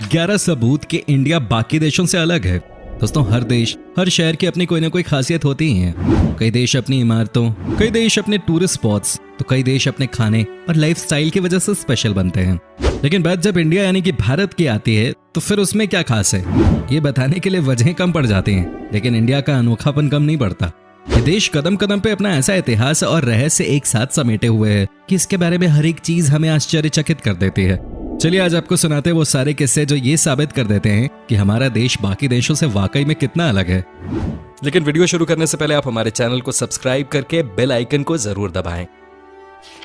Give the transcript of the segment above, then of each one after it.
11 सबूत कि इंडिया बाकी देशों से अलग है। दोस्तों, हर देश, हर शहर की अपनी कोई ना कोई खासियत होती ही है। कई देश अपनी इमारतों, कई देश अपने टूरिस्ट स्पॉट्स, तो कई देश अपने खाने और लाइफस्टाइल की वजह से स्पेशल बनते हैं। लेकिन बात जब इंडिया यानी कि भारत की आती है तो फिर उसमें क्या खास है, ये बताने के लिए वजहें कम पड़ जाती हैं, लेकिन इंडिया का अनोखापन कम नहीं पड़ता। ये देश कदम कदम पे अपना ऐसा इतिहास और रहस्य एक साथ समेटे हुए है कि इसके बारे में हर एक चीज हमें आश्चर्यचकित कर देती है। चलिए आज आपको सुनाते हैं वो सारे किस्से जो ये साबित कर देते हैं कि हमारा देश बाकी देशों से वाकई में कितना अलग है। लेकिन वीडियो शुरू करने से पहले आप हमारे चैनल को सब्सक्राइब करके बेल आइकन को जरूर दबाएं।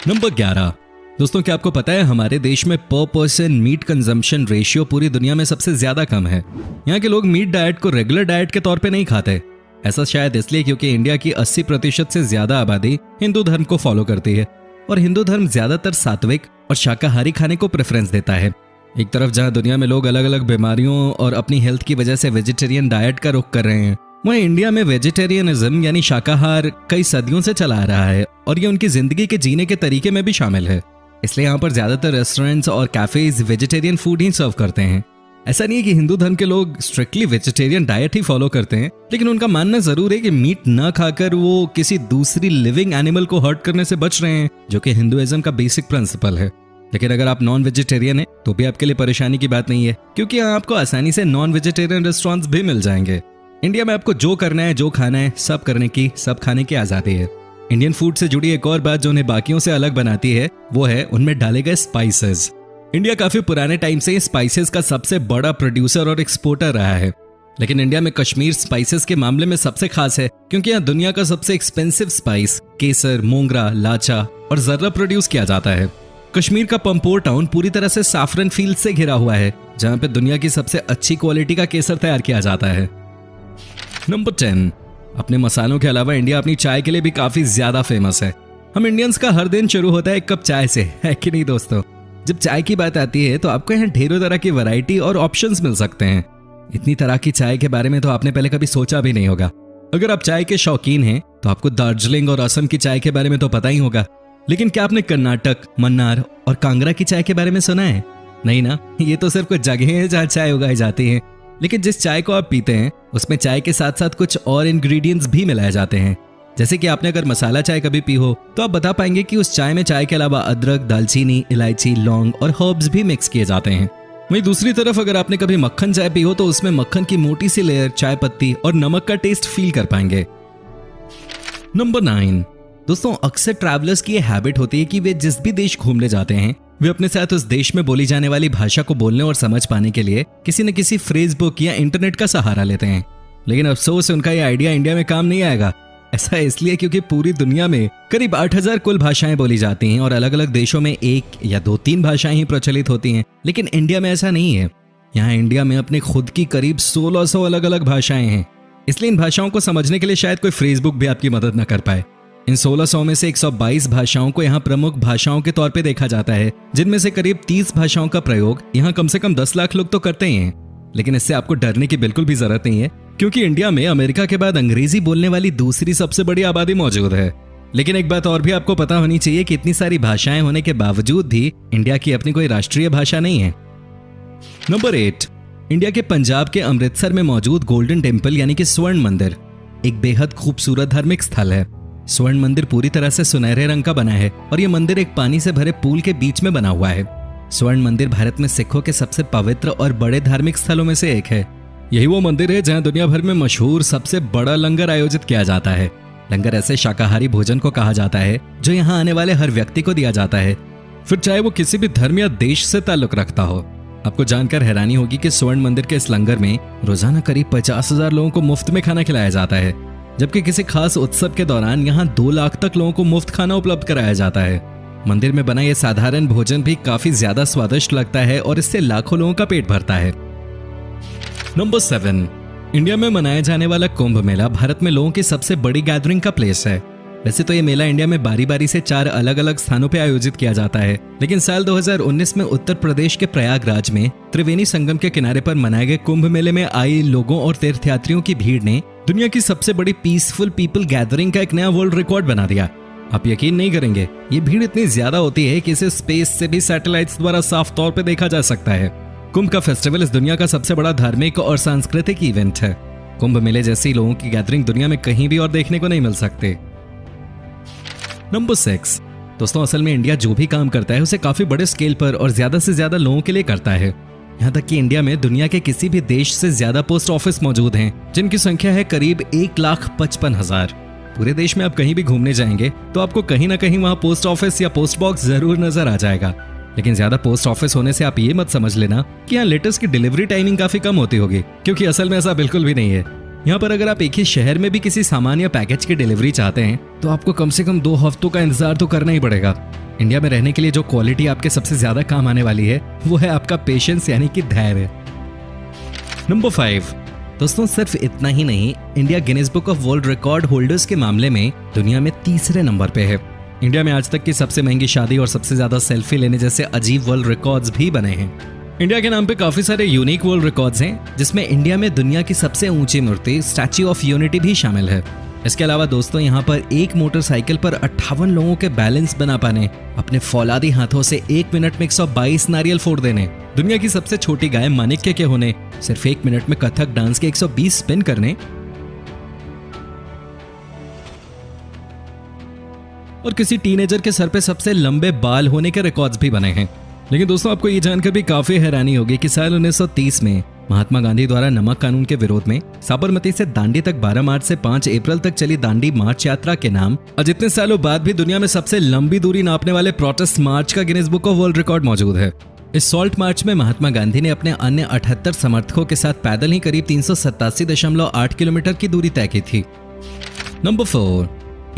नंबर 11। दोस्तों, क्या आपको पता है हमारे देश में पर पर्सन मीट कंजम्पशन रेशियो पूरी दुनिया में सबसे ज्यादा कम है। यहाँ के लोग मीट डाइट को रेगुलर डाइट के तौर पे नहीं खाते। ऐसा शायद इसलिए क्योंकि इंडिया की 80% से ज्यादा आबादी हिंदू धर्म को फॉलो करती है और हिंदू धर्म ज्यादातर सात्विक और शाकाहारी खाने को प्रेफरेंस देता है। एक तरफ जहां दुनिया में लोग अलग अलग बीमारियों और अपनी हेल्थ की वजह से वेजिटेरियन डाइट का रुख कर रहे हैं, वहीं इंडिया में वेजिटेरियनिज्म यानी शाकाहार कई सदियों से चला आ रहा है और ये उनकी जिंदगी के जीने के तरीके में भी शामिल है। इसलिए यहाँ पर ज्यादातर रेस्टोरेंट्स और कैफेज वेजिटेरियन फूड ही सर्व करते हैं। ऐसा नहीं है कि हिंदू धर्म के लोग स्ट्रिक्टली वेजिटेरियन डाइट ही फॉलो करते हैं, लेकिन उनका मानना जरूर है कि मीट न खाकर वो किसी दूसरी लिविंग एनिमल को हर्ट करने से बच रहे हैं, जो कि हिंदुइज्म का बेसिक प्रिंसिपल है। लेकिन अगर आप नॉन वेजिटेरियन हैं तो भी आपके लिए परेशानी की बात नहीं है, क्योंकि यहाँ आपको आसानी से नॉन वेजिटेरियन रेस्टोरेंट्स भी मिल जाएंगे। इंडिया में आपको जो करना है, जो खाना है, सब करने की, सब खाने की आजादी है। इंडियन फूड से जुड़ी एक और बात जो उन्हें बाकियों से अलग बनाती है वो है उनमें डाले गए स्पाइसेस। इंडिया काफी पुराने टाइम से स्पाइसेस का सबसे बड़ा प्रोड्यूसर और एक्सपोर्टर रहा है, लेकिन इंडिया में कश्मीर स्पाइसेस के मामले में सबसे खास है क्योंकि यहाँ दुनिया का सबसे एक्सपेंसिव स्पाइस केसर, मोंगरा, लाचा और जर्रा प्रोड्यूस किया जाता है। कश्मीर का पंपोर टाउन पूरी तरह से साफरन फील्ड से घिरा हुआ है, जहाँ पे दुनिया की सबसे अच्छी क्वालिटी का केसर तैयार किया जाता है। नंबर 10। अपने मसालों के अलावा इंडिया अपनी चाय के लिए भी काफी ज्यादा फेमस है। हम इंडियंस का हर दिन शुरू होता है एक कप चाय से, है कि नहीं दोस्तों? जब चाय की बात आती है तो आपको यहाँ ढेरों तरह की वैरायटी और ऑप्शंस मिल सकते हैं। इतनी तरह की चाय के बारे में तो आपने पहले कभी सोचा भी नहीं होगा। अगर आप चाय के शौकीन हैं तो आपको दार्जिलिंग और असम की चाय के बारे में तो पता ही होगा, लेकिन क्या आपने कर्नाटक, मन्नार और कांगड़ा की चाय के बारे में सुना है? नहीं ना, ये तो सिर्फ कुछ जगह है जहाँ चाय उगाई जाती है। लेकिन जिस चाय को आप पीते हैं उसमें चाय के साथ साथ कुछ और इंग्रेडिएंट्स भी मिलाए जाते हैं। जैसे कि आपने अगर मसाला चाय कभी पी हो तो आप बता पाएंगे कि उस चाय में चाय के अलावा अदरक, दालचीनी, इलायची, लौंग और हर्ब्स भी मिक्स किए जाते हैं। वहीं दूसरी तरफ अगर आपने कभी मक्खन चाय पी हो तो उसमें मक्खन की मोटी सी लेयर, चाय पत्ती और नमक का टेस्ट फील कर पाएंगे। नंबर 9। दोस्तों, अक्सर ट्रैवलर्स की ये हैबिट होती है कि वे जिस भी देश घूमने जाते हैं वे अपने साथ उस देश में बोली जाने वाली भाषा को बोलने और समझ पाने के लिए किसी न किसी फ्रेज बुक या इंटरनेट का सहारा लेते हैं। लेकिन अफसोस उनका ये आइडिया इंडिया में काम नहीं आएगा। ऐसा इसलिए क्योंकि पूरी दुनिया में करीब 8000 कुल भाषाएं बोली जाती हैं और अलग अलग देशों में 1 या 2-3 भाषाएं ही प्रचलित होती हैं। लेकिन इंडिया में ऐसा नहीं है। यहाँ इंडिया में अपने खुद की करीब 1600 अलग अलग भाषाएं हैं। इसलिए इन भाषाओं को समझने के लिए शायद कोई फ्रेज बुक भी आपकी मदद न कर पाए। इन 1600 में से 122 भाषाओं को यहाँ प्रमुख भाषाओं के तौर पे देखा जाता है, जिनमें से करीब 30 भाषाओं का प्रयोग यहाँ कम से कम 10 लाख लोग तो करते ही हैं। लेकिन इससे आपको डरने की बिल्कुल भी जरूरत नहीं है, क्योंकि इंडिया में अमेरिका के बाद अंग्रेजी बोलने वाली दूसरी सबसे बड़ी आबादी मौजूद है। लेकिन एक बात और भी आपको पता होनी चाहिए कि इतनी सारी भाषाएं होने के बावजूद भी इंडिया की अपनी कोई राष्ट्रीय भाषा नहीं है। नंबर 8। इंडिया के पंजाब के अमृतसर में मौजूद गोल्डन टेम्पल यानी कि स्वर्ण मंदिर एक बेहद खूबसूरत धार्मिक स्थल है। स्वर्ण मंदिर पूरी तरह से सुनहरे रंग का बना है और यह मंदिर एक पानी से भरे पूल के बीच में बना हुआ है। स्वर्ण मंदिर भारत में सिखों के सबसे पवित्र और बड़े धार्मिक स्थलों में से एक है। यही वो मंदिर है जहां दुनिया भर में मशहूर सबसे बड़ा लंगर आयोजित किया जाता है। लंगर ऐसे शाकाहारी भोजन को कहा जाता है जो यहाँ आने वाले हर व्यक्ति को दिया जाता है, फिर चाहे वो किसी भी धर्म या देश से ताल्लुक रखता हो। आपको जानकर हैरानी होगी कि स्वर्ण मंदिर के इस लंगर में रोजाना करीब 50,000 लोगों को मुफ्त में खाना खिलाया जाता है, जबकि किसी खास उत्सव के दौरान यहाँ 2 लाख तक लोगों को मुफ्त खाना उपलब्ध कराया जाता है। मंदिर में बना ये साधारण भोजन भी काफी ज्यादा स्वादिष्ट लगता है और इससे लाखों लोगों का पेट भरता है। नंबर 7। इंडिया में मनाया जाने वाला कुंभ मेला भारत में लोगों की सबसे बड़ी गैदरिंग का प्लेस है। वैसे तो ये मेला इंडिया में बारी बारी से 4 अलग अलग स्थानों पर आयोजित किया जाता है, लेकिन साल 2019 में उत्तर प्रदेश के प्रयागराज में त्रिवेणी संगम के किनारे पर मनाए गए कुंभ मेले में आए लोगों और तीर्थयात्रियों की भीड़ ने दुनिया की सबसे बड़ी पीसफुल पीपल गैदरिंग का एक नया वर्ल्ड रिकॉर्ड बना दिया। आप यकीन नहीं करेंगे, ये भीड़ इतनी ज्यादा होती है कि इसे स्पेस से भी सैटेलाइट्स द्वारा साफ तौर पे देखा जा सकता है। कुंभ का फेस्टिवल इस दुनिया का सबसे बड़ा धार्मिक और सांस्कृतिक इवेंट है। कुंभ मेले जैसी लोगों की गैदरिंग दुनिया में कहीं भी और देखने को नहीं मिल सकते। नंबर 6। दोस्तों, असल में इंडिया जो भी काम करता है उसे काफी बड़े स्केल पर और ज्यादा से ज्यादा लोगों के लिए करता है। यहाँ तक कि इंडिया में दुनिया के किसी भी देश से ज्यादा पोस्ट ऑफिस मौजूद हैं, जिनकी संख्या है करीब 1,55,000। पूरे देश में आप कहीं भी घूमने जाएंगे तो आपको कहीं ना कहीं वहाँ पोस्ट ऑफिस या पोस्ट बॉक्स जरूर नजर आ जाएगा। लेकिन ज्यादा पोस्ट ऑफिस होने से आप ये मत समझ लेना कि यहाँ लेटर्स की डिलीवरी टाइमिंग काफी कम होती होगी, क्योंकि असल में ऐसा बिल्कुल भी नहीं है। यहाँ पर अगर आप एक ही शहर में भी किसी सामान या पैकेज की डिलीवरी चाहते हैं तो आपको कम से कम 2 हफ्तों का इंतजार तो करना ही पड़ेगा। इंडिया में रहने के लिए जो क्वालिटी आपके सबसे ज्यादा काम आने वाली है वो है आपका पेशेंस यानी कि धैर्य। नंबर 5। दोस्तों, सिर्फ इतना ही नहीं, India Guinness book of world record holders के मामले में दुनिया में 3रे नंबर पे है। इंडिया में आज तक की सबसे महंगी शादी और सबसे ज्यादा सेल्फी लेने जैसे अजीब वर्ल्ड रिकॉर्ड्स भी बने हैं। इंडिया के नाम पे काफी सारे यूनिक वर्ल्ड रिकॉर्ड्स हैं, जिसमें इंडिया में दुनिया की सबसे ऊंची मूर्ति स्टैच्यू ऑफ यूनिटी भी शामिल है। इसके अलावा दोस्तों, यहाँ पर एक मोटरसाइकिल पर 58 लोगों के बैलेंस बना पाने, अपने फौलादी हाथों से 1 मिनट में 122 नारियल फोड़ देने, दुनिया की सबसे छोटी गाय माणिक्य के होने, सिर्फ 1 मिनट में कथक डांस के 120 स्पिन करने और किसी टीनेजर के सर पे सबसे लंबे बाल होने के रिकॉर्ड्स भी बने हैं। लेकिन दोस्तों, आपको ये जानकर भी काफी हैरानी होगी कि साल 1930 में महात्मा गांधी द्वारा नमक कानून के विरोध में साबरमती से दांडी तक 12 मार्च से 5 अप्रैल तक चली दांडी मार्च यात्रा के नाम और जितने सालों बाद भी दुनिया में सबसे लंबी दूरी नापने वाले प्रोटेस्ट मार्च का Guinness book of world record मौजूद है। इस सॉल्ट मार्च में महात्मा गांधी ने अपने अन्य 78 समर्थकों के साथ पैदल ही करीब 387.8 किलोमीटर की दूरी तय की थी। नंबर 4।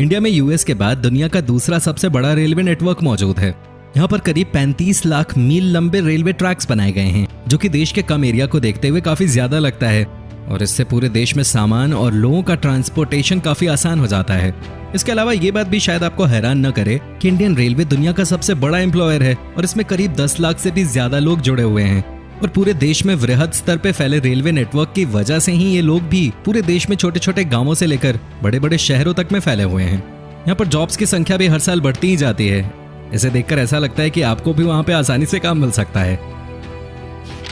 इंडिया में यूएस के बाद दुनिया का दूसरा सबसे बड़ा रेलवे नेटवर्क मौजूद है। यहाँ पर करीब 35 लाख मील लंबे रेलवे ट्रैक्स बनाए गए हैं, जो कि देश के कम एरिया को देखते हुए काफी ज्यादा लगता है और इससे पूरे देश में सामान और लोगों का ट्रांसपोर्टेशन काफी आसान हो जाता है। इसके अलावा ये बात भी शायद आपको हैरान न करे कि इंडियन रेलवे दुनिया का सबसे बड़ा एम्प्लॉयर है और इसमें करीब 10 लाख से भी ज्यादा लोग जुड़े हुए हैं और पूरे देश में वृहद स्तर पे फैले रेलवे नेटवर्क की वजह से ही ये लोग भी पूरे देश में छोटे छोटे गांवों से लेकर बड़े बड़े शहरों तक में फैले हुए हैं। यहाँ पर जॉब्स की संख्या भी हर साल बढ़ती ही जाती है। इसे देखकर ऐसा लगता है कि आपको भी वहां पे आसानी से काम मिल सकता है।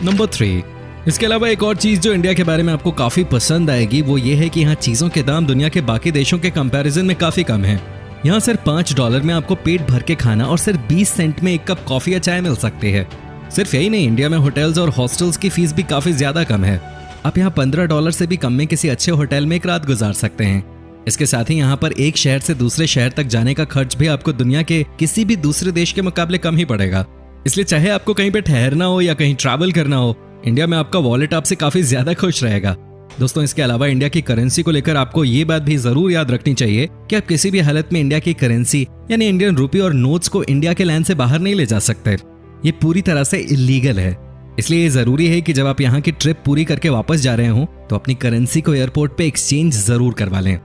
नंबर 3। इसके अलावा एक और चीज जो इंडिया के बारे में आपको काफी पसंद आएगी वो ये है कि यहाँ चीजों के दाम दुनिया के बाकी देशों के कंपैरिजन में काफी कम है। यहाँ सिर्फ $5 में आपको पेट भर के खाना और सिर्फ 20 सेंट में 1 कप कॉफी या चाय मिल सकती है। सिर्फ यही नहीं, इंडिया में होटल्स और हॉस्टल्स की फीस भी काफी ज्यादा कम है। आप यहाँ $15 से भी कम में किसी अच्छे होटल में एक रात गुजार सकते हैं। इसके साथ ही यहाँ पर एक शहर से दूसरे शहर तक जाने का खर्च भी आपको दुनिया के किसी भी दूसरे देश के मुकाबले कम ही पड़ेगा। इसलिए चाहे आपको कहीं पे ठहरना हो या कहीं ट्रैवल करना हो, इंडिया में आपका वॉलेट आपसे काफी ज्यादा खुश रहेगा। दोस्तों, इसके अलावा इंडिया की करेंसी को लेकर आपको ये बात भी जरूर याद रखनी चाहिए कि आप किसी भी हालत में इंडिया की करेंसी यानी इंडियन रुपी और नोट्स को इंडिया के लैंड से बाहर नहीं ले जा सकते। ये पूरी तरह से इलीगल है। इसलिए ये जरूरी है कि जब आप यहाँ की ट्रिप पूरी करके वापस जा रहे हो तो अपनी करेंसी को एयरपोर्ट पे एक्सचेंज जरूर करवा लें।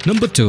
नंबर 2।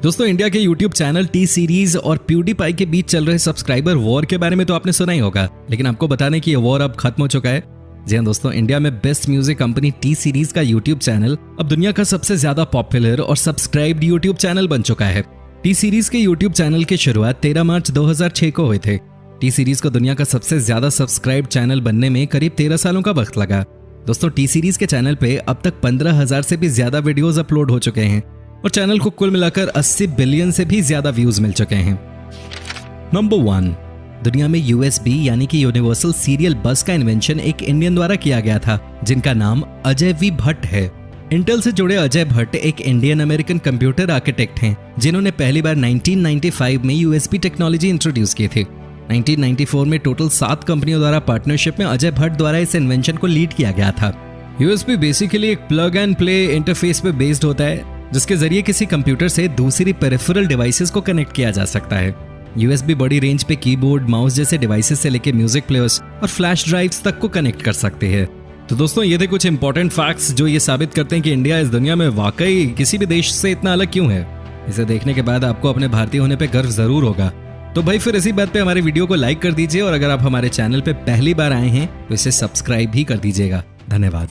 दोस्तों, इंडिया के YouTube चैनल टी सीरीज और प्यूडीपाई के बीच चल रहे सब्सक्राइबर वॉर के बारे में तो आपने सुना ही होगा, लेकिन आपको बता दें कि ये वॉर अब खत्म हो चुका है। जी हाँ दोस्तों, इंडिया में best music company T series का YouTube चैनल अब दुनिया का सबसे ज्यादा पॉपुलर और सब्सक्राइब्ड YouTube चैनल बन चुका है। टी सीरीज के YouTube चैनल की शुरुआत 13 मार्च 2006 को हुए थे। टी सीरीज को दुनिया का सबसे ज्यादा सब्सक्राइब्ड चैनल बनने में करीब 13 सालों का वक्त लगा। दोस्तों, टी सीरीज के चैनल पे अब तक 15,000 से भी ज्यादा वीडियोस अपलोड हो चुके हैं और चैनल को कुल मिलाकर 80 बिलियन से भी ज्यादा व्यूज मिल चुके हैं। नंबर 1। दुनिया में यूएसबी यानी कि यूनिवर्सल सीरियल बस का इन्वेंशन एक इंडियन द्वारा किया गया था, जिनका नाम अजय वी भट्ट है। इंटेल से जुड़े अजय भट्ट एक इंडियन अमेरिकन कंप्यूटर आर्किटेक्ट हैं, जिन्होंने पहली बार 1995 में यूएसबी टेक्नोलॉजी इंट्रोड्यूस की थी। 1994 में टोटल 7 कंपनियों द्वारा पार्टनरशिप में अजय भट्ट द्वारा इस इन्वेंशन को लीड किया गया था। यूएसबी बेसिकली एक प्लग एंड प्ले इंटरफेस पे बेस्ड होता है, जिसके जरिए किसी कंप्यूटर से दूसरी पेरिफेरल डिवाइसेस को कनेक्ट किया जा सकता है। यूएसबी बड़ी रेंज पे कीबोर्ड, माउस जैसे डिवाइसेस से लेकर म्यूजिक प्लेयर्स और फ्लैश ड्राइव्स तक को कनेक्ट कर सकते हैं। तो दोस्तों, ये थे कुछ इंपॉर्टेंट फैक्ट्स जो ये साबित करते हैं कि इंडिया इस दुनिया में वाकई किसी भी देश से इतना अलग क्यों है। इसे देखने के बाद आपको अपने भारतीय होने पे गर्व जरूर होगा। तो भाई फिर इसी बात पे हमारे वीडियो को लाइक कर दीजिए और अगर आप हमारे चैनल पे पहली बार आए हैं तो इसे सब्सक्राइब भी कर दीजिएगा। धन्यवाद।